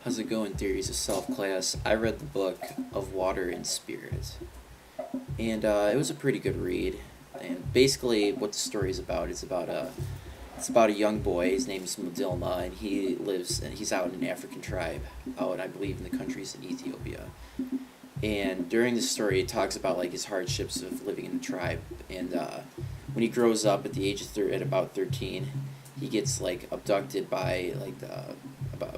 How's it going, Theories of Self class? I read the book of Water and Spirit, and it was a pretty good read. And basically, what the story is about it's about a young boy. His name is Madilma, and he's out in an African tribe, out I believe in the countries in Ethiopia. And during the story, it talks about like his hardships of living in the tribe. And when he grows up at the age of at about 13, he gets like abducted by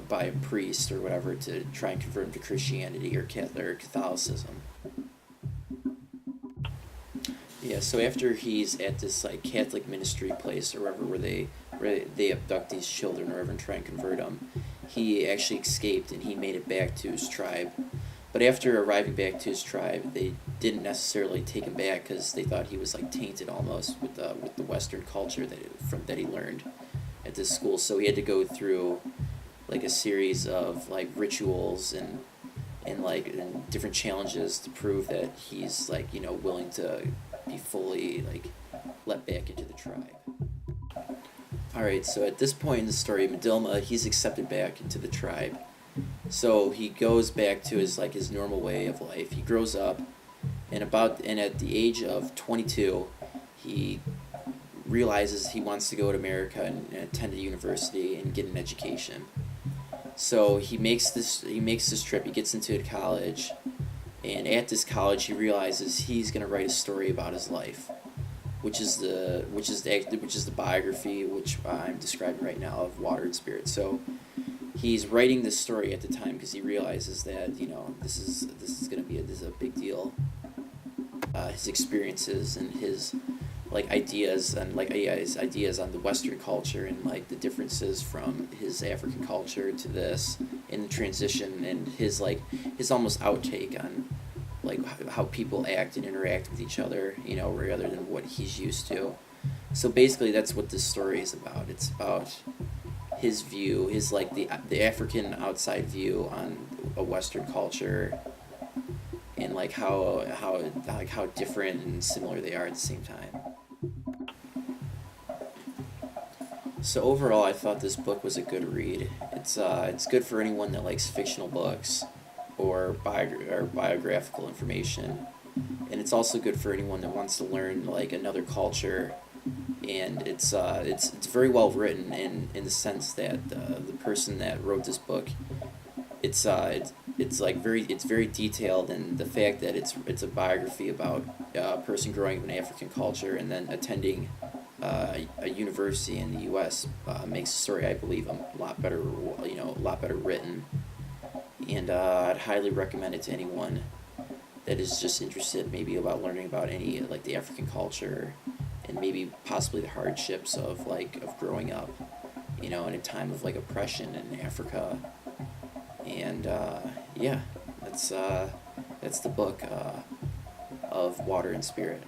by a priest or whatever to try and convert him to Christianity or Catholicism. Yeah, so after he's at this like Catholic ministry place or wherever where they abduct these children or whatever and try and convert them, he actually escaped and he made it back to his tribe. But after arriving back to his tribe, they didn't necessarily take him back because they thought he was like tainted almost with the Western culture that he learned at this school. So he had to go through like a series of like rituals and different challenges to prove that he's like willing to be fully like let back into the tribe. All right, so at this point in the story, Madilma he's accepted back into the tribe. So he goes back to his normal way of life. He grows up, and at the age of 22, he realizes he wants to go to America and attend a university and get an education. So he makes this trip. He gets into a college, and at this college he realizes he's going to write a story about his life, which is the biography which I'm describing right now of Water and Spirit. So he's writing this story at the time because he realizes that this is going to be this is a big deal. His experiences and his ideas his ideas on the Western culture and like the differences from his African culture to this in the transition, and his almost outtake on like how people act and interact with each other, rather than what he's used to. So basically that's what this story is about. It's about his view, his the African outside view on a Western culture, and how different and similar they are at the same time. So overall, I thought this book was a good read. It's good for anyone that likes fictional books or biographical information, and it's also good for anyone that wants to learn like another culture. And it's very well written in the sense that the person that wrote this book, it's very detailed, and the fact that it's a biography about a person growing up in African culture and then attending a university in the U.S. Makes the story, I believe, a lot better written. And I'd highly recommend it to anyone that is just interested maybe about learning about any like the African culture, and maybe possibly the hardships of growing up, in a time of like oppression in Africa. And yeah, that's the book of Water and Spirit.